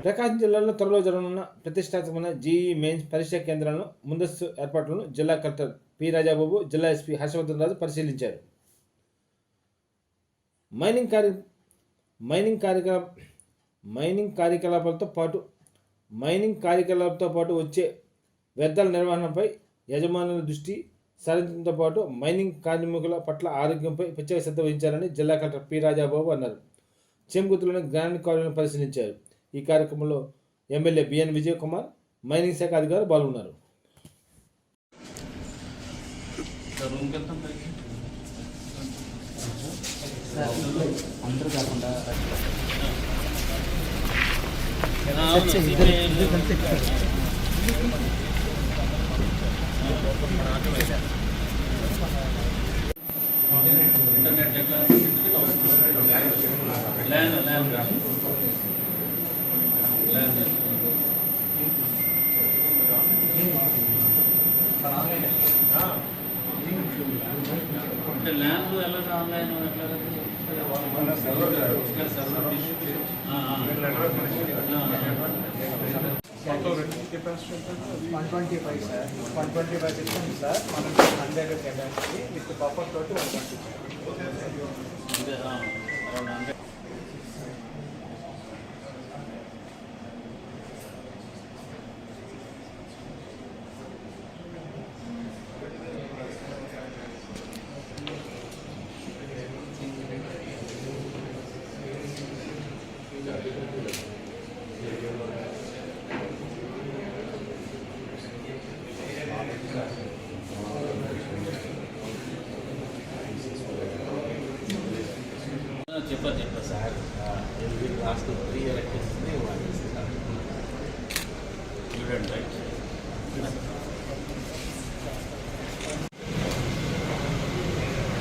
ప్రకాశం జిల్లాలో త్వరలో జరగనున్న ప్రతిష్టాత్మకమైన జేఈఈ మెయిన్స్ పరీక్షా కేంద్రాలను ముందస్తు ఏర్పాట్లను జిల్లా కలెక్టర్ పి రాజాబాబు, జిల్లా ఎస్పీ హర్షవర్ధన్ రాజు పరిశీలించారు. మైనింగ్ కార్యకలాపాలతో పాటు వచ్చే వ్యర్థాల నిర్వహణపై యజమానుల దృష్టి సారించడంతో పాటు మైనింగ్ కార్మికుల పట్ల ఆరోగ్యంపై ప్రత్యేక శ్రద్ధ వహించాలని జిల్లా కలెక్టర్ పి రాజాబాబు అన్నారు. చేమకుర్తిలోని గ్రాండ్ కాలనీలను పరిశీలించారు. ఈ కార్యక్రమంలో MLA B N Vijay Kumar, mining శాఖ అధికారులు పాల్గొన్నారు. ల్యాండ్ ఎలా online $125 sir. 125 system sir. 100 capacity with buffer toti 120. చెప్పా సార్ లాస్ట్ 3 ఎలక్షన్స్ని చూడండి రైట్.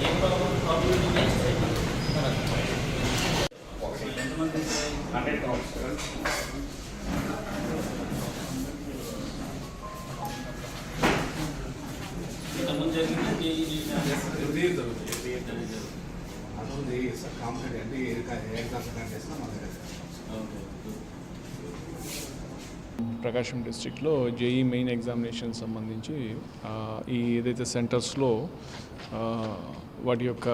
ఏం ప్రాబ్లం ఎంతమంది 100 crowds ఇంతకుముందు జరిగింది ప్రకాశం డిస్ట్రిక్ట్లో జేఈ మెయిన్ ఎగ్జామినేషన్ సంబంధించి ఈ ఏదైతే సెంటర్స్లో వాటి యొక్క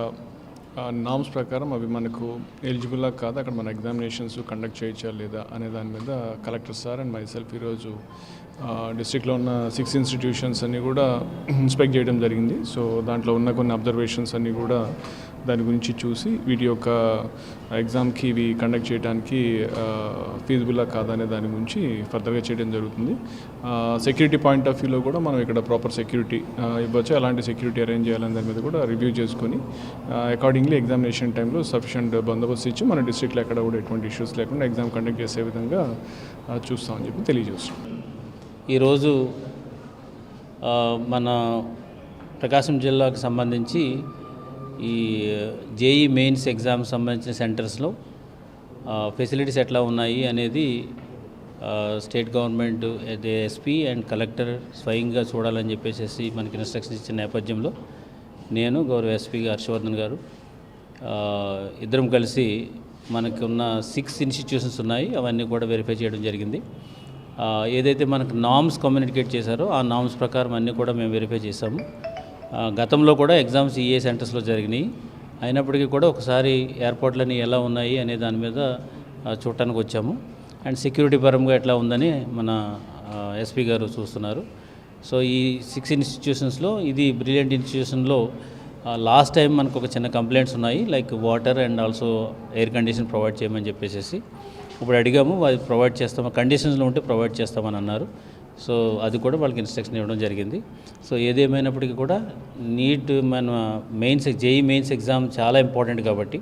నామ్స్ ప్రకారం అవి మనకు ఎలిజిబుల్లా కాదు, అక్కడ మన ఎగ్జామినేషన్స్ కండక్ట్ చేయొచ్చా లేదా అనే దాని మీద కలెక్టర్ సార్ అండ్ మైసెల్ఫ్ ఈరోజు డిస్ట్రిక్ట్లో ఉన్న 6 ఇన్స్టిట్యూషన్స్ అన్నీ కూడా ఇన్స్పెక్ట్ చేయడం జరిగింది. సో దాంట్లో ఉన్న కొన్ని అబ్జర్వేషన్స్ అన్నీ కూడా దాని గురించి చూసి వీటి యొక్క ఎగ్జామ్కి ఇవి కండక్ట్ చేయడానికి ఫీజిబుల్లా కాదనే దాని గురించి ఫర్దర్గా చేయడం జరుగుతుంది. సెక్యూరిటీ పాయింట్ ఆఫ్ వ్యూలో కూడా మనం ఇక్కడ ప్రాపర్ సెక్యూరిటీ ఇవ్వచ్చు, అలాంటి సెక్యూరిటీ అరేంజ్ చేయాలనే దాని మీద కూడా రివ్యూ చేసుకొని అకార్డింగ్లీ ఎగ్జామినేషన్ టైంలో సఫిషియంట్ బందోబస్తు ఇచ్చి మన డిస్ట్రిక్ట్లో ఎక్కడ కూడా ఎటువంటి ఇష్యూస్ లేకుండా ఎగ్జామ్ కండక్ట్ చేసే విధంగా చూస్తామని చెప్పి తెలియజేస్తాం. ఈరోజు మన ప్రకాశం జిల్లాకు సంబంధించి ఈ జేఈ మెయిన్స్ ఎగ్జామ్ సంబంధించిన సెంటర్స్లో ఫెసిలిటీస్ ఎట్లా ఉన్నాయి అనేది state government SP and collector స్వయంగా చూడాలని చెప్పేసి మనకి ఇన్స్ట్రక్షన్స్ ఇచ్చిన నేపథ్యంలో నేను గౌరవ ఎస్పీ హర్షవర్ధన్ గారు ఇద్దరం కలిసి మనకు ఉన్న 6 ఇన్స్టిట్యూషన్స్ ఉన్నాయి, అవన్నీ కూడా వెరిఫై చేయడం జరిగింది. ఏదైతే మనకు నామ్స్ కమ్యూనికేట్ చేశారో ఆ నామ్స్ ప్రకారం అన్నీ కూడా మేము వెరిఫై చేశాము. గతంలో కూడా ఎగ్జామ్స్ ఏ సెంటర్స్లో జరిగినాయి, అయినప్పటికీ కూడా ఒకసారి ఏర్పాట్లన్నీ ఎలా ఉన్నాయి అనే దాని మీద చూడటానికి వచ్చాము. అండ్ సెక్యూరిటీ పరంగా ఎట్లా ఉందని మన ఎస్పీ గారు చూస్తున్నారు. సో ఈ 6 ఇన్స్టిట్యూషన్స్లో ఇది బ్రిలియంట్ ఇన్స్టిట్యూషన్లో లాస్ట్ టైం మనకు ఒక చిన్న కంప్లైంట్స్ ఉన్నాయి, like water and also air condition provide చేయమని చెప్పేసి ఇప్పుడు అడిగాము, అది ప్రొవైడ్ చేస్తాము, కండిషన్స్లో ఉంటే ప్రొవైడ్ చేస్తామని అన్నారు. సో అది కూడా వాళ్ళకి ఇన్స్ట్రక్షన్ ఇవ్వడం జరిగింది. సో ఏదేమైనప్పటికీ కూడా నీట్ మన జేఈ మెయిన్స్ ఎగ్జామ్ చాలా ఇంపార్టెంట్ కాబట్టి,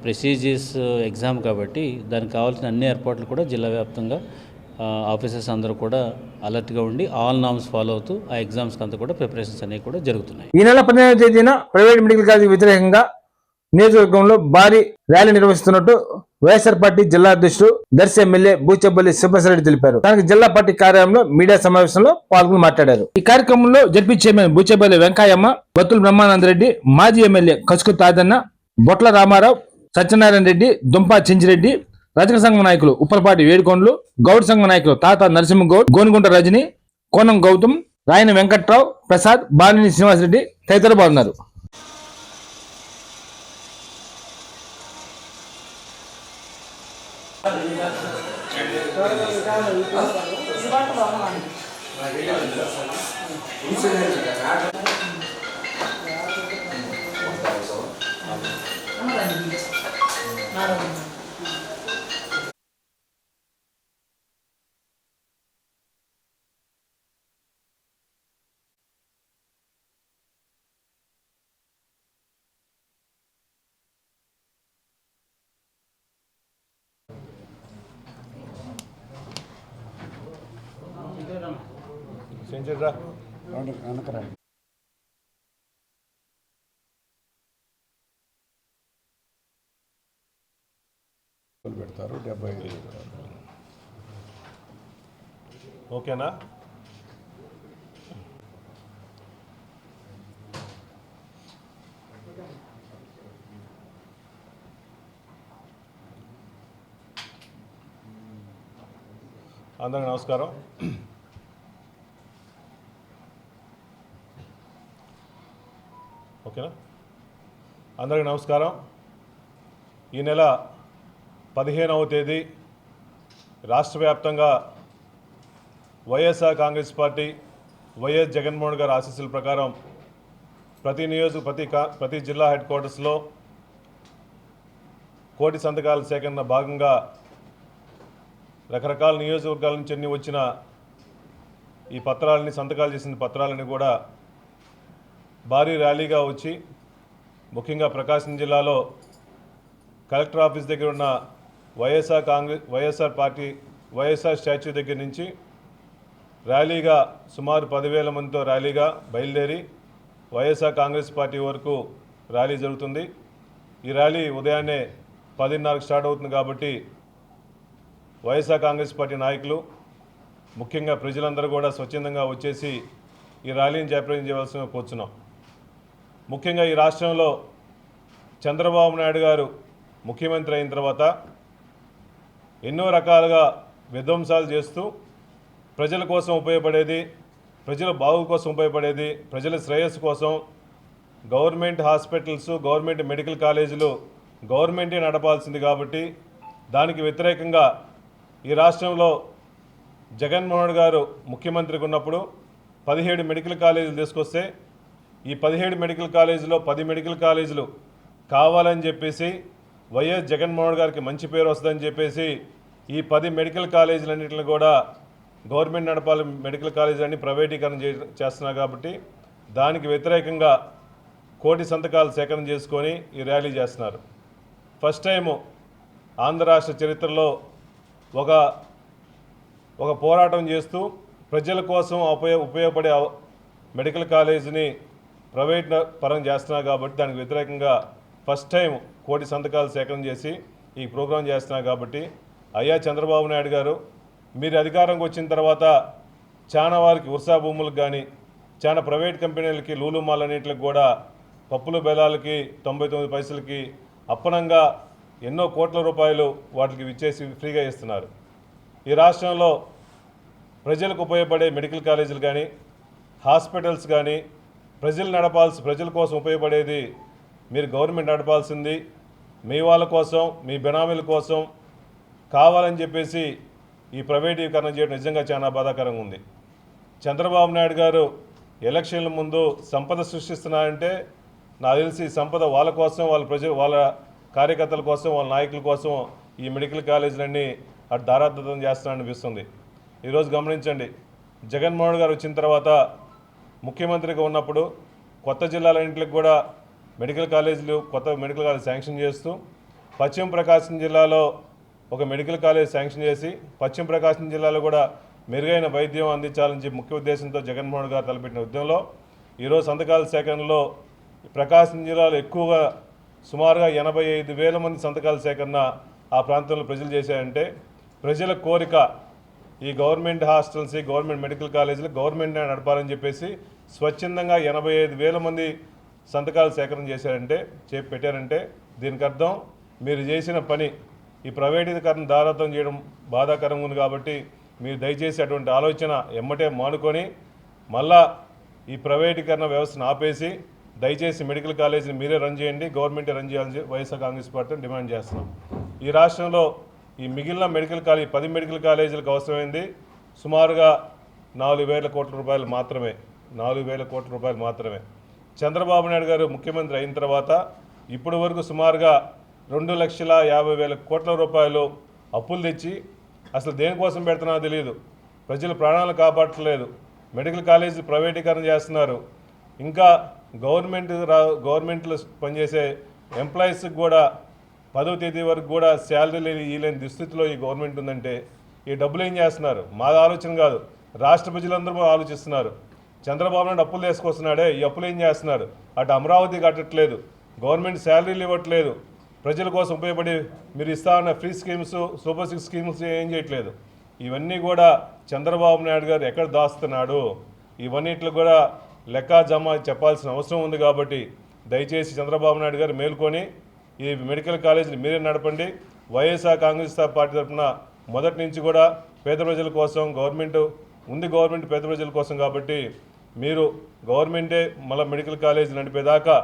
ప్రెస్టీజియస్ ఎగ్జామ్ కాబట్టి దానికి కావాల్సిన అన్ని ఏర్పాట్లు కూడా జిల్లా వ్యాప్తంగా ఆఫీసర్స్ అందరూ కూడా అలర్ట్గా ఉండి ఆల్ నామ్స్ ఫాలో అవుతూ ఆ ఎగ్జామ్స్కి అంతా కూడా ప్రిపరేషన్స్ అనేవి కూడా జరుగుతున్నాయి. ఈ నెల 15వ తేదీన ప్రైవేట్ మెడికల్ కాలేజీకి వ్యతిరేకంగా నియోజకవర్గంలో భారీ ర్యాలీ నిర్వహిస్తున్నట్టు వైఎస్ఆర్ పార్టీ జిల్లా అధ్యక్షుడు దర్శి ఎమ్మెల్యే బూచేపల్లి శ్రీనివాసరెడ్డి తెలిపారు. దానికి జిల్లా పార్టీ కార్యాలయంలో మీడియా సమావేశంలో పాల్గొని మాట్లాడారు. ఈ కార్యక్రమంలో జడ్పీ చైర్మన్ బూచేపల్లి వెంకయ్యమ్మ, బత్తుల బ్రహ్మానందరెడ్డి, మాజీ ఎమ్మెల్యే కసుకు తాదన్న, బొట్ల రామారావు, సత్యనారాయణ రెడ్డి, దుంపా చెంచిరెడ్డి, రజక సంఘం నాయకులు ఉప్పలపాటి వేడుకొండలు, గౌడ్ సంఘం నాయకులు తాత నరసింహగౌడ్, గోనుగుంట రజని, కోనం గౌతమ్, రాయన వెంకట్రావు, ప్రసాద్, బాలిని శ్రీనివాసరెడ్డి తదితరులు పాల్గొన్నారు. పెడతారు 75. ఓకేనా? అందరికీ నమస్కారం. ఓకేనా? అందరికీ నమస్కారం. ఈ నెల 15వ తేదీ రాష్ట్ర వ్యాప్తంగా వైఎస్ఆర్ కాంగ్రెస్ పార్టీ వైఎస్ జగన్మోహన్ గారి ఆశీస్సుల ప్రకారం ప్రతి జిల్లా హెడ్ క్వార్టర్స్లో కోటి సంతకాల సేకరణ భాగంగా రకరకాల నియోజకవర్గాల నుంచి అన్ని వచ్చిన ఈ పత్రాలని, సంతకాలు చేసిన పత్రాలని కూడా భారీ ర్యాలీగా వచ్చి ముఖ్యంగా ప్రకాశం జిల్లాలో కలెక్టర్ ఆఫీస్ దగ్గర ఉన్న వైఎస్ఆర్ స్టాచ్యూ దగ్గర నుంచి ర్యాలీగా సుమారు 10,000 మందితో ర్యాలీగా బయలుదేరి వైఎస్ఆర్ కాంగ్రెస్ పార్టీ వరకు ర్యాలీ జరుగుతుంది. ఈ ర్యాలీ ఉదయాన్నే 10:30కి స్టార్ట్ అవుతుంది కాబట్టి వైఎస్ఆర్ కాంగ్రెస్ పార్టీ నాయకులు ముఖ్యంగా ప్రజలందరూ కూడా స్వచ్ఛందంగా వచ్చేసి ఈ ర్యాలీని జయప్రదం చేయవలసిందిగా కోరుచున్నాం. ముఖ్యంగా ఈ రాష్ట్రంలో చంద్రబాబు నాయుడు గారు ముఖ్యమంత్రి అయిన తర్వాత ఎన్నో రకాలుగా విధ్వంసాలు చేస్తూ ప్రజల కోసం ఉపయోగపడేది, ప్రజల బాగు కోసం ఉపయోగపడేది, ప్రజల శ్రేయస్సు కోసం గవర్నమెంట్ హాస్పిటల్స్, గవర్నమెంట్ మెడికల్ కాలేజీలు గవర్నమెంటే నడపాల్సింది కాబట్టి దానికి వ్యతిరేకంగా ఈ రాష్ట్రంలో జగన్మోహన్ గారు ముఖ్యమంత్రిగా ఉన్నప్పుడు 17 మెడికల్ కాలేజీలు తీసుకొస్తే ఈ 17 మెడికల్ కాలేజీలో 10 మెడికల్ కాలేజీలు కావాలని చెప్పేసి వైఎస్ జగన్మోహన్ గారికి మంచి పేరు వస్తుందని చెప్పేసి ఈ 10 మెడికల్ కాలేజీలన్నింటిని కూడా గవర్నమెంట్ నడపాలి, మెడికల్ కాలేజీలన్నీ ప్రైవేటీకరణ చేస్తున్నారు కాబట్టి దానికి వ్యతిరేకంగా కోటి సంతకాలు సేకరణ చేసుకొని ఈ ర్యాలీ చేస్తున్నారు. ఫస్ట్ టైము ఆంధ్ర రాష్ట్ర చరిత్రలో ఒక పోరాటం చేస్తూ ప్రజల కోసం ఉపయోగపడే మెడికల్ కాలేజీని ప్రైవేట్ పరం చేస్తున్నారు కాబట్టి దానికి వ్యతిరేకంగా ఫస్ట్ టైం కోటి సంతకాలు సేకరణ చేసి ఈ ప్రోగ్రాం చేస్తున్నారు కాబట్టి అయ్యా చంద్రబాబు నాయుడు గారు, మీరు అధికారంకి వచ్చిన తర్వాత చాలా వారికి ఉర్సా భూములకు కానీ చాలా ప్రైవేట్ కంపెనీలకి, లూలు మాల్ అన్నింటికి కూడా పప్పులు బెల్లాలకి 99 పైసలకి అప్పనంగా ఎన్నో కోట్ల రూపాయలు వాటికి ఇచ్చేసి ఫ్రీగా ఇస్తున్నారు. ఈ రాష్ట్రంలో ప్రజలకు ఉపయోగపడే మెడికల్ కాలేజీలు కానీ, హాస్పిటల్స్ కానీ ప్రజల కోసం ఉపయోగపడేది మీరు గవర్నమెంట్ నడపాల్సింది. మీ వాళ్ళ కోసం, మీ బెనామీల కోసం కావాలని చెప్పేసి ఈ ప్రైవేటీకరణ చేయడం నిజంగా చాలా బాధాకరంగా ఉంది. చంద్రబాబు నాయుడు గారు ఎలక్షన్ల ముందు సంపద సృష్టిస్తున్నారంటే నాకు తెలిసి సంపద వాళ్ళ కోసం, వాళ్ళ కార్యకర్తల కోసం, వాళ్ళ నాయకుల కోసం ఈ మెడికల్ కాలేజీలన్నీ అటు దారాదత్తం చేస్తున్నారని అనిపిస్తుంది. ఈరోజు గమనించండి, జగన్మోహన్ గారు వచ్చిన తర్వాత ముఖ్యమంత్రిగా ఉన్నప్పుడు కొత్త జిల్లాలన్నింటికి కూడా కొత్త మెడికల్ కాలేజ్ శాంక్షన్ చేస్తూ పశ్చిమ ప్రకాశం జిల్లాలో ఒక మెడికల్ కాలేజ్ శాంక్షన్ చేసి పశ్చిమ ప్రకాశం జిల్లాలో కూడా మెరుగైన వైద్యం అందించాలని చెప్పి ముఖ్య ఉద్దేశంతో జగన్మోహన్ గారు తలపెట్టిన ఉద్యమంలో ఈరోజు సంతకాల సేకరణలో ప్రకాశం జిల్లాలో ఎక్కువగా సుమారుగా 85,000 మంది సంతకాల సేకరణ ఆ ప్రాంతంలో ప్రజలు చేశారంటే ప్రజల కోరిక ఈ గవర్నమెంట్ హాస్టల్స్, గవర్నమెంట్ మెడికల్ కాలేజీలు గవర్నమెంట్ నడపాలని చెప్పేసి స్వచ్ఛందంగా 85,000 మంది సంతకాలు సేకరణ పెట్టారంటే దీనికి అర్థం మీరు చేసిన పని ఈ ప్రైవేటీకరణ దారాతం చేయడం బాధాకరంగా ఉంది కాబట్టి మీరు దయచేసి అటువంటి ఆలోచన ఎమ్మటే మానుకొని మళ్ళా ఈ ప్రైవేటీకరణ వ్యవస్థను ఆపేసి దయచేసి మెడికల్ కాలేజీని మీరే రన్ చేయండి, గవర్నమెంటే రన్ చేయాలని వైఎస్ఆర్ కాంగ్రెస్ పార్టీని డిమాండ్ చేస్తున్నాం. ఈ రాష్ట్రంలో ఈ మిగిలిన మెడికల్ కాలేజ్ 10 మెడికల్ కాలేజీలకు అవసరమైంది సుమారుగా 4,000 కోట్ల రూపాయలు మాత్రమే. 4,000 కోట్ల రూపాయలు మాత్రమే. చంద్రబాబు నాయుడు గారు ముఖ్యమంత్రి అయిన తర్వాత ఇప్పటి వరకు సుమారుగా 2,50,000 కోట్ల రూపాయలు అప్పులు తెచ్చి అసలు దేనికోసం పెడుతున్నారో తెలియదు. ప్రజల ప్రాణాలు కాపాడట్లేదు. మెడికల్ కాలేజీ ప్రైవేటీకరణ చేస్తున్నారు. ఇంకా గవర్నమెంట్లో పనిచేసే ఎంప్లాయీస్కి కూడా 10వ తేదీ వరకు కూడా శాలరీ ఇవ్వలేని దుస్థితిలో ఈ గవర్నమెంట్ ఉందంటే ఈ డబ్బులు ఏం చేస్తున్నారు? మా ఆలోచన కాదు, రాష్ట్ర ప్రజలందరూ ఆలోచిస్తున్నారు. చంద్రబాబు నాయుడు అప్పులు తీసుకొస్తున్నాడే, ఈ అప్పులు ఏం చేస్తున్నారు? అటు అమరావతి కట్టట్లేదు, గవర్నమెంట్ శాలరీలు ఇవ్వట్లేదు, ప్రజల కోసం ఉపయోగపడి మీరు ఇస్తా ఉన్న ఫ్రీ స్కీమ్స్, సూపర్ 6 స్కీమ్స్ ఏం చేయట్లేదు. ఇవన్నీ కూడా చంద్రబాబు నాయుడు గారు ఎక్కడ దాస్తున్నాడు? ఇవన్నిట్లు కూడా లెక్కాజామా చెప్పాల్సిన అవసరం ఉంది. కాబట్టి దయచేసి చంద్రబాబు నాయుడు గారు మేల్కొని ఈ మెడికల్ కాలేజీని మీరే నడపండి. వైఎస్ఆర్ కాంగ్రెస్ పార్టీ తరఫున మొదటి నుంచి కూడా పేద ప్రజల కోసం గవర్నమెంట్ పేద ప్రజల కోసం కాబట్టి మీరు గవర్నమెంటే మళ్ళీ మెడికల్ కాలేజీ నడిపేదాకా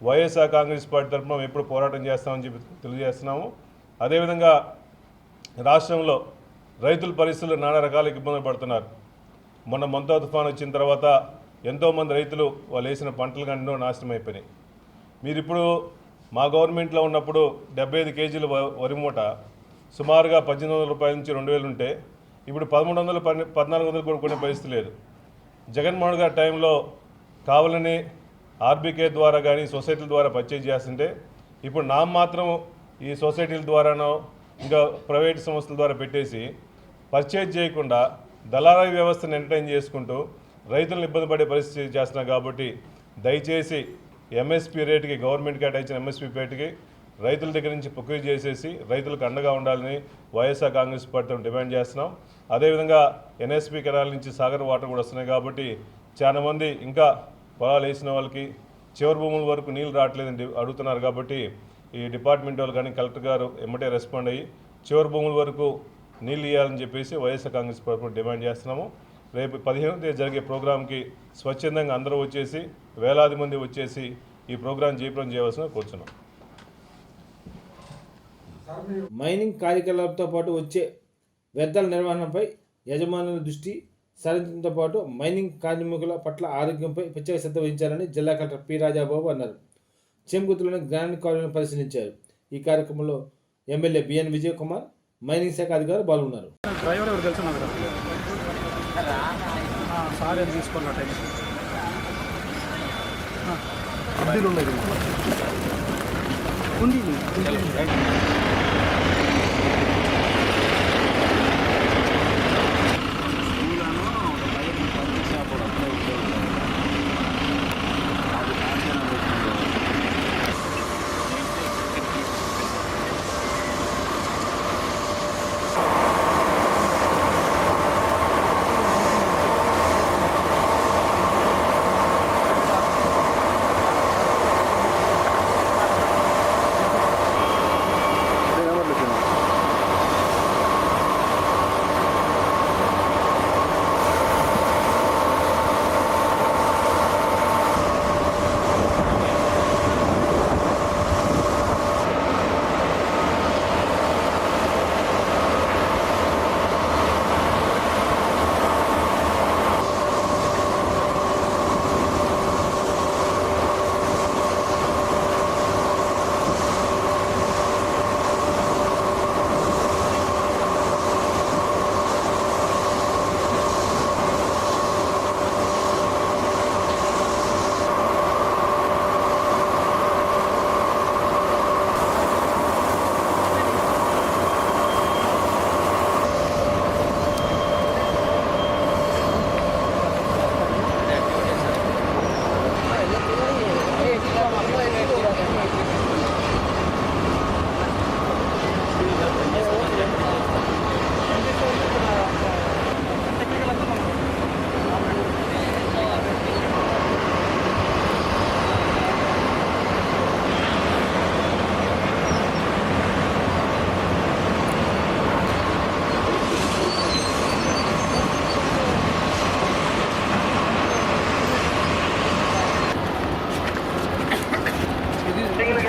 వైఎస్ఆర్ కాంగ్రెస్ పార్టీ తరఫున మేము ఎప్పుడు పోరాటం చేస్తామని చెప్పి తెలియజేస్తున్నాము. అదేవిధంగా రాష్ట్రంలో రైతుల పరిస్థితులు నానా రకాల ఇబ్బందులు పడుతున్నారు. మొన్న మొంతా తుఫాను వచ్చిన తర్వాత ఎంతోమంది రైతులు వాళ్ళు వేసిన పంటలు కానీ ఎన్నో నాశనం అయిపోయినాయి. మీరు ఇప్పుడు మా గవర్నమెంట్లో ఉన్నప్పుడు 75 కేజీల వరి మూట సుమారుగా 1,800 రూపాయల నుంచి 2,000 ఉంటే ఇప్పుడు 1,300, 1,400 కూడా కొనే పరిస్థితి లేదు. జగన్మోహన్ గారి టైంలో కావాలని ఆర్బీకే ద్వారా కానీ సొసైటీల ద్వారా పర్చేజ్ చేస్తుంటే ఇప్పుడు మాత్రం ఈ సొసైటీల ద్వారానో ఇంకా ప్రైవేట్ సంస్థల ద్వారా పెట్టేసి పర్చేజ్ చేయకుండా దళారీ వ్యవస్థను ఎంటర్టైన్ చేసుకుంటూ రైతులను ఇబ్బంది పడే పరిస్థితి చేస్తున్నారు. కాబట్టి దయచేసి ఎంఎస్పీ రేటుకి, గవర్నమెంట్ కేటాయించిన ఎంఎస్పీ రేటుకి రైతుల దగ్గర నుంచి ప్రొక్యూర్ చేసేసి రైతులకు అండగా ఉండాలని వైఎస్ఆర్ కాంగ్రెస్ పార్టీతో డిమాండ్ చేస్తున్నాం. అదేవిధంగా ఎన్ఎస్పీ కెనాల్ నుంచి సాగర్ వాటర్ కూడా వస్తున్నాయి. కాబట్టి చాలామంది ఇంకా పొలాలు వేసిన వాళ్ళకి చివరి భూముల వరకు నీళ్ళు రావట్లేదని అడుగుతున్నారు. కాబట్టి ఈ డిపార్ట్మెంట్ వాళ్ళు కానీ కలెక్టర్ గారు ఎమ్మటే రెస్పాండ్ అయ్యి చివరి భూముల వరకు నీళ్ళు ఇవ్వాలని చెప్పేసి వైఎస్ఆర్ కాంగ్రెస్ పార్టీ డిమాండ్ చేస్తున్నాము. రేపు 15వ తేదీ జరిగే ప్రోగ్రాంకి స్వచ్ఛందంగా అందరూ వచ్చేసి వేలాది మంది వచ్చేసి ఈ ప్రోగ్రాం జయప్రదం చేయవలసిన కోరుచున్నాం. మైనింగ్ కార్యకలాపాలతో పాటు వచ్చే వ్యర్థాల నిర్వహణపై యజమానుల దృష్టి సారించడంతో పాటు మైనింగ్ కార్మికుల పట్ల ఆరోగ్యంపై ప్రత్యేక శ్రద్ధ వహించాలని జిల్లా కలెక్టర్ పి రాజాబాబు అన్నారు. చేమకుర్తిలోని గ్రాండ్ కాలనీని పరిశీలించారు. ఈ కార్యక్రమంలో MLA B N Vijay Kumar, mining శాఖ అధికారులు పాల్గొన్నారు. డ్రైవర్ ఎవరు తెలుసు నాకు సార్ ఏం తీసుకున్న టైం ఉంది.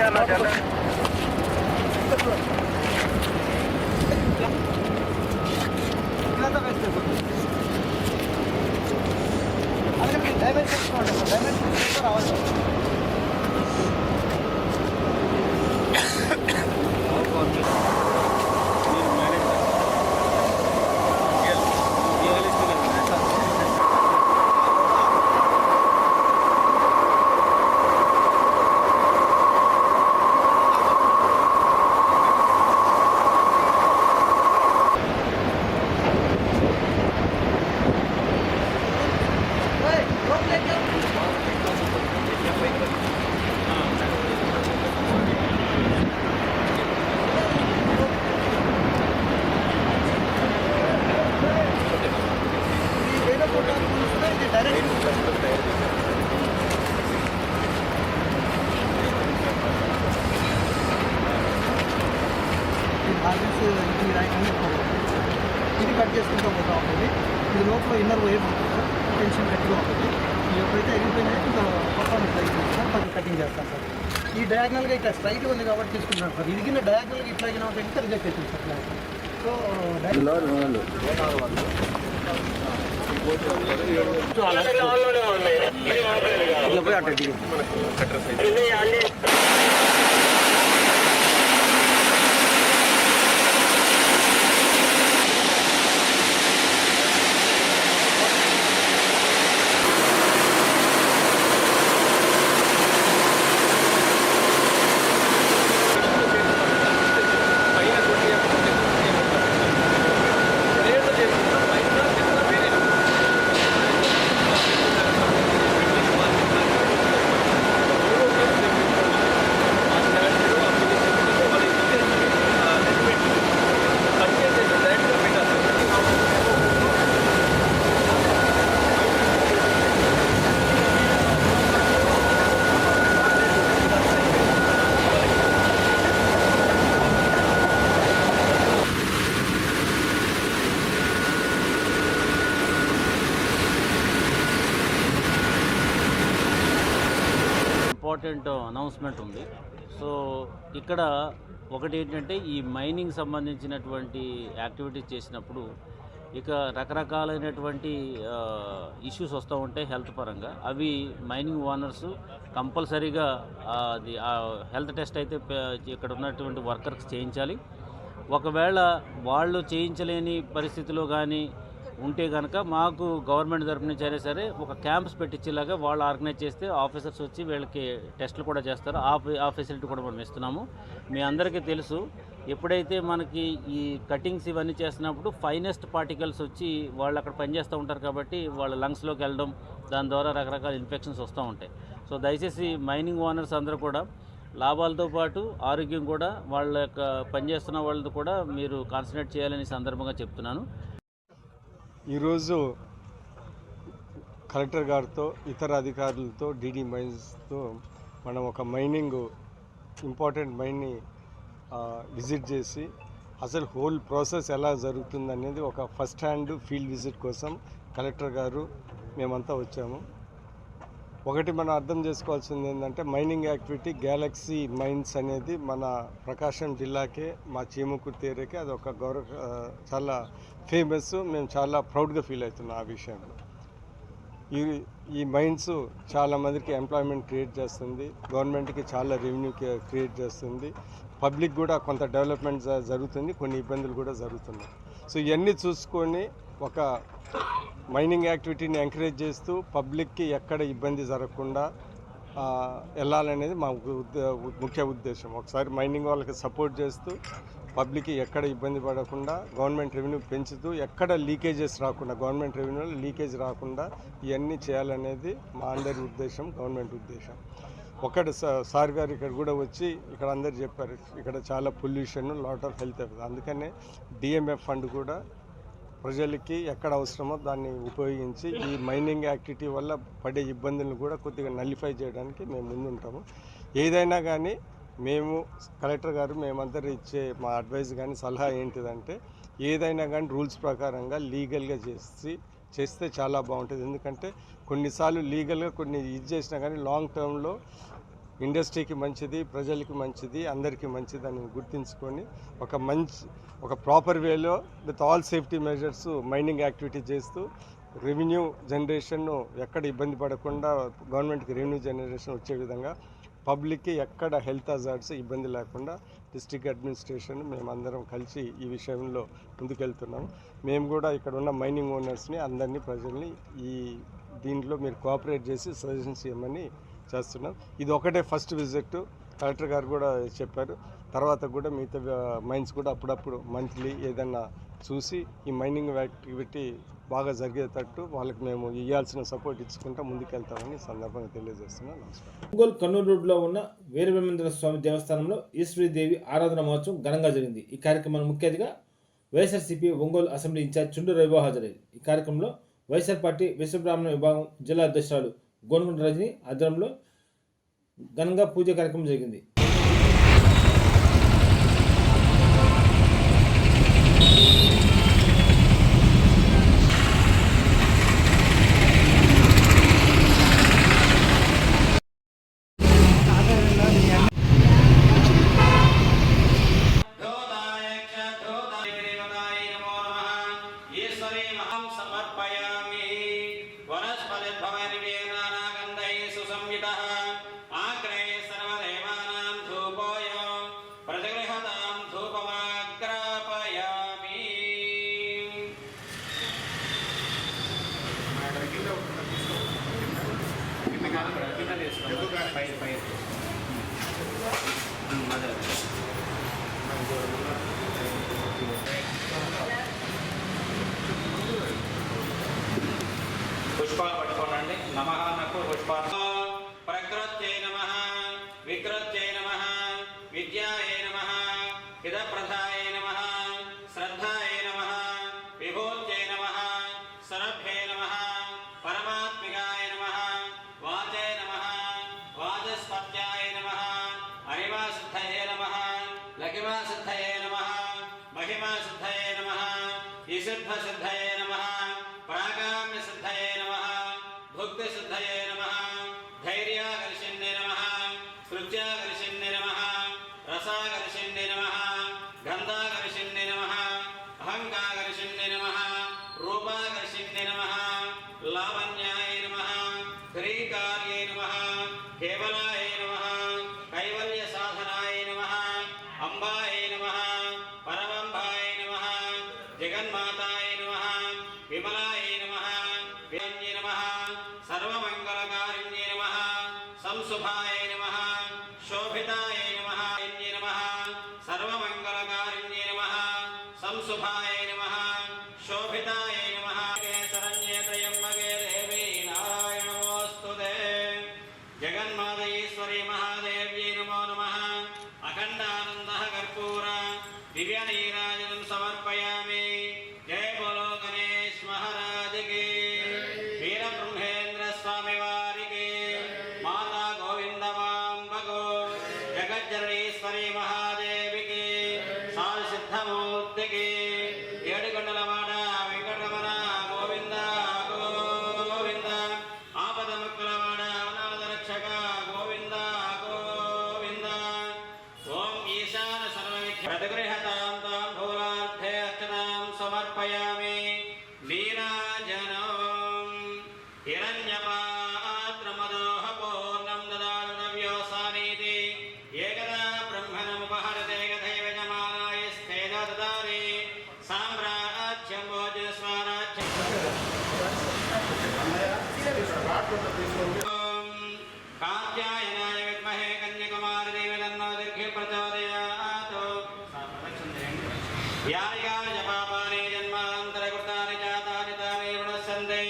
ఇదంతా వేస్ట్ అయిపోతుంది. అందుకని మీరు డైమెన్షన్ చేసుకోండి. డైమెన్షన్ రావాలి. ఇది కట్ చేసుకుంటూ పోతా ఉంటుంది. ఇది లోపల ఇన్నర్ వైర్ ఉంటుంది సార్, టెన్షన్ గట్టిగా ఉంటుంది. ఇది ఎప్పుడైతే ఎగిరిపోయినాయో ఇంకా పర్ఫార్మెన్స్ అయిపోయింది సార్, కొంచెం కటింగ్ చేస్తాను సార్. ఈ డయాగ్నల్గా ఇట్లా స్ట్రైట్గా ఉంది కాబట్టి తీసుకుంటున్నాను సార్. ఇది కింద డయాగ్నల్గా ఇట్లా అయినా ఉంటే ఇంకా రిజెక్ట్ అవుతుంది sir class. So important announcement ఉంది. సో ఇక్కడ ఒకటి ఏంటంటే ఈ మైనింగ్ సంబంధించినటువంటి యాక్టివిటీస్ చేసినప్పుడు ఇక రకరకాలైనటువంటి ఇష్యూస్ వస్తూ ఉంటాయి హెల్త్ పరంగా. అవి మైనింగ్ ఓనర్స్ కంపల్సరీగా అది హెల్త్ టెస్ట్ అయితే ఇక్కడ ఉన్నటువంటి వర్కర్స్ చేయించాలి. ఒకవేళ వాళ్ళు చేయించలేని పరిస్థితిలో కానీ ఉంటే కనుక మాకు గవర్నమెంట్ తరపు నుంచి అయినా సరే ఒక క్యాంప్స్ పెట్టించేలాగా వాళ్ళు ఆర్గనైజ్ చేస్తే ఆఫీసర్స్ వచ్చి వీళ్ళకి టెస్టులు కూడా చేస్తారు. ఆ ఫెసిలిటీ కూడా మనం ఇస్తున్నాము. మీ అందరికీ తెలుసు, ఎప్పుడైతే మనకి ఈ కటింగ్స్ ఇవన్నీ చేస్తున్నప్పుడు ఫైనెస్ట్ పార్టికల్స్ వచ్చి వాళ్ళు అక్కడ పనిచేస్తూ ఉంటారు కాబట్టి వాళ్ళ లంగ్స్లోకి వెళ్ళడం, దాని ద్వారా రకరకాల ఇన్ఫెక్షన్స్ వస్తూ ఉంటాయి. సో దయచేసి మైనింగ్ ఓనర్స్ అందరూ కూడా లాభాలతో పాటు ఆరోగ్యం కూడా వాళ్ళ యొక్క పనిచేస్తున్న వాళ్ళతో కూడా మీరు కాన్సన్ట్రేట్ చేయాలని సందర్భంగా చెప్తున్నాను. ఈరోజు కలెక్టర్ గారితో ఇతర అధికారులతో డీడీ మైన్స్తో మనం ఒక ఇంపార్టెంట్ మైన్ని విజిట్ చేసి అసలు హోల్ ప్రాసెస్ ఎలా జరుగుతుంది అనేది ఒక ఫస్ట్ హ్యాండ్ ఫీల్డ్ విజిట్ కోసం కలెక్టర్ గారు మేమంతా వచ్చాము. ఒకటి మనం అర్థం చేసుకోవాల్సింది ఏంటంటే మైనింగ్ యాక్టివిటీ గ్యాలక్సీ మైన్స్ అనేది మన ప్రకాశం జిల్లాకే, మా చీమకుర్తి ఏరియాకే అది ఒక చాలా ఫేమస్. మేము చాలా ప్రౌడ్గా ఫీల్ అవుతున్నాం ఆ విషయంలో. ఈ మైన్స్ చాలామందికి ఎంప్లాయ్మెంట్ క్రియేట్ చేస్తుంది, గవర్నమెంట్కి చాలా రెవెన్యూ క్రియేట్ చేస్తుంది, పబ్లిక్ కూడా కొంత డెవలప్మెంట్ జరుగుతుంది, కొన్ని ఇబ్బందులు కూడా జరుగుతున్నాయి. సో ఇవన్నీ చూసుకొని ఒక మైనింగ్ యాక్టివిటీని ఎంకరేజ్ చేస్తూ పబ్లిక్కి ఎక్కడ ఇబ్బంది జరగకుండా వెళ్ళాలనేది మా ముఖ్య ఉద్దేశం. ఒకసారి మైనింగ్ వాళ్ళకి సపోర్ట్ చేస్తూ పబ్లిక్కి ఎక్కడ ఇబ్బంది పడకుండా గవర్నమెంట్ రెవెన్యూ పెంచుతూ ఎక్కడ లీకేజెస్ రాకుండా, గవర్నమెంట్ రెవెన్యూలో లీకేజ్ రాకుండా ఇవన్నీ చేయాలనేది మా అందరి ఉద్దేశం, గవర్నమెంట్ ఉద్దేశం. ఒకటి సార్ గారు ఇక్కడ కూడా వచ్చి ఇక్కడ అందరు చెప్పారు, ఇక్కడ చాలా పొల్యూషన్, లాట్ ఆఫ్ హెల్త్. అందుకనే డిఎంఎఫ్ ఫండ్ కూడా ప్రజలకి ఎక్కడ అవసరమో దాన్ని ఉపయోగించి ఈ మైనింగ్ యాక్టివిటీ వల్ల పడే ఇబ్బందులను కూడా కొద్దిగా నల్లిఫై చేయడానికి మేము ముందుంటాము. ఏదైనా కానీ మేము కలెక్టర్ గారు మేమందరూ ఇచ్చే మా అడ్వైస్ కానీ సలహా ఏంటిదంటే ఏదైనా కానీ రూల్స్ ప్రకారంగా లీగల్గా చేస్తే చాలా బాగుంటుంది. ఎందుకంటే కొన్నిసార్లు లీగల్గా కొన్ని ఇది చేసినా కానీ లాంగ్ టర్మ్లో ఇండస్ట్రీకి మంచిది, ప్రజలకి మంచిది, అందరికీ మంచిది అని గుర్తించుకొని ఒక ప్రాపర్ వేలో with all safety measures mining activity చేస్తూ రెవెన్యూ జనరేషన్ ఎక్కడ ఇబ్బంది పడకుండా గవర్నమెంట్కి రెవెన్యూ జనరేషన్ వచ్చే విధంగా పబ్లిక్కి ఎక్కడ హెల్త్ హజార్డ్స్ ఇబ్బంది లేకుండా డిస్ట్రిక్ట్ అడ్మినిస్ట్రేషన్ మేమందరం కలిసి ఈ విషయంలో ముందుకెళ్తున్నాం. మేము కూడా ఇక్కడ ఉన్న మైనింగ్ ఓనర్స్ని అందరినీ ప్రజల్ని దీంట్లో మీరు కోఆపరేట్ చేసి సజెషన్స్ ఇవ్వమని చేస్తున్నాం. ఇది ఒకటే ఫస్ట్ విజిట్. కలెక్టర్ గారు కూడా చెప్పారు, తర్వాత కూడా మిగతా మైన్స్ కూడా అప్పుడప్పుడు మంత్లీ ఏదన్నా చూసి ఈ మైనింగ్ యాక్టివిటీ బాగా జరిగేటట్టు వాళ్ళకి మేము ఇవ్వాల్సిన సపోర్ట్ ఇచ్చుకుంటూ ముందుకెళ్తామని సందర్భంగా తెలియజేస్తున్నాను. నమస్కారం. ఒంగోలు కర్నూలు రోడ్లో ఉన్న వీరబ్రహ్మేంద్ర స్వామి దేవస్థానంలో ఈశ్వరీదేవి ఆరాధన మహోత్సవం ఘనంగా జరిగింది. ఈ కార్యక్రమానికి ముఖ్య అతిథిగా వైఎస్ఆర్సీపీ ఒంగోలు అసెంబ్లీ ఇన్ఛార్జ్ చుండూరు రవిబాబు హాజరయ్యారు. ఈ కార్యక్రమంలో వైఎస్ఆర్ పార్టీ విశ్వబ్రాహ్మణ విభాగం జిల్లా అధ్యక్షురాలు గోనుగుంట రజని ఆధ్వర్యంలో ఘనంగా పూజ కార్యక్రమం జరిగింది. పుష్పాలు పట్టుకోనండి. నమః నకు పుష్పాలు. ప్రకృత్యై నమః, వికృత్యై నమః, విద్యాయై నమః, హితప్రదాయై నమః, శ్రద్ధాయై నమః, విభూత్యై నమః, సరభ్యై నమః, పరమాత్మికాయ నమః, వాచే నమః, వాచస్పత్యాయ నమః, అనివాసిద్ధయే నమః, లఘిమాసిద్ధయే నమః, మహిమాసిద్ధయే నమః, ఈసిద్ధసిద్ధయే నమః, ప్రాగామ్యసిద్ధయే నమః, భుక్తిసిద్ధయే నమః, ధైర్యాకర్షిణ్యే నమః, స్పృత్యాకర్షిణ్యే నమః, రసాకర్షిణ్యే నమః, గంధాకర్షిణ్యే నమః, అహంకాకర్షిణ్యే నమః, రూపాకర్షిణ్యే నమః, లావణ్యాయ నమః, హ్రీకార్యే నమః, కేవలాయ నమః, కైవల్య సాధనాయ నమః, అంబాయ నమః, పరమంబాయ నమః, జగన్మాతాయ నమః, విమలాయ నమః, విరణ్యే నమః, సర్వమంగళకారిణ్యే నమః, సంశుభాయ నమః, శోభితాయ నమః, నమః, సర్వమంగళకారిణ్యే నమః, సంశుభాయ నమః, శోభితాయ నమః, శరణ్యే త్రయంబకే దేవీ నారాయణమోస్తుతే. జగన్మాత ఈశ్వరీ మహాదేవ్యై నమో నమః. అఖండానందః కర్పూర దివ్య నీరాజనం సమర్పయామి. జయ బోలో గణేష్ మహారాజకి, వీరబ్రహ్మేంద్ర స్వామి వారికి, మాతా గోవిందమాంబకు, జగజ్జననీశ్వరీ మహాదేవికి, సాసిద్ధమూర్తికి, ఏడుకొండలవాడ వెంకటరమణ గోవింద గోవింద, ఆపదముక్కులవాడ అనాథ రక్షక గోవింద గోవింద. ఓం ఈశాన సర్వవిఘ్న ప్రతిగృహతాం తాంబూలార్థే అర్చనాం సమర్పయామి. నీరాజనం హిరణ్యపాత్రమదోహ పూర్ణం దదాతు నవ్యోసానీతి. ఏకదా బ్రహ్మణముపహరతే గతైవ జమానాయ స్థేద దదారి. సామ్రాజ్యం భోజస్వరాజ్యం. కాత్యాయనాయ విద్మహే కన్యకుమారి దేవి తన్నో దుర్గే ప్రచోదయాత్. యారిగాని జపాపాని జన్మాంతరకృతాని జాతాని తాని రుణస్సంతే.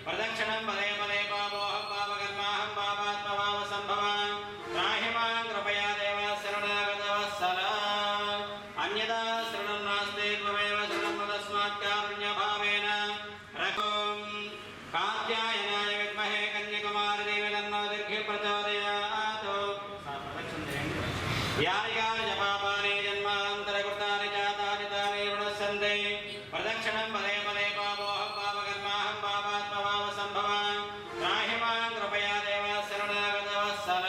ప్రదక్షిణం పదే పదే పాపోహం పాపకర్మాహం పాపాత్మభావ సంభవాన్. త్రాహి మాం కృపయా దేవ శరణాగతవత్సల. అన్యదా శరణం నాస్తి త్వమేవ శరణం తస్మాత్ కారుణ్యభావేన రఘోం. కాత్యాయనాయ విద్మహే కన్యకుమారి దేవి తన్నో దుర్గే ప్రచోదయాత్. యారిగాని జపాపాని జన్మాంతరకృతాని జాతాని తాని రుణస్సంతే. ప్రదక్షిణం పదే పదే పాపోహం పాపకర్మాహం పాపాత్మభావ సంభవాన్. త్రాహి మాం కృపయా దేవ శరణాగతవత్సల.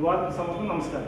వారికి సమస్తం నమస్కారం.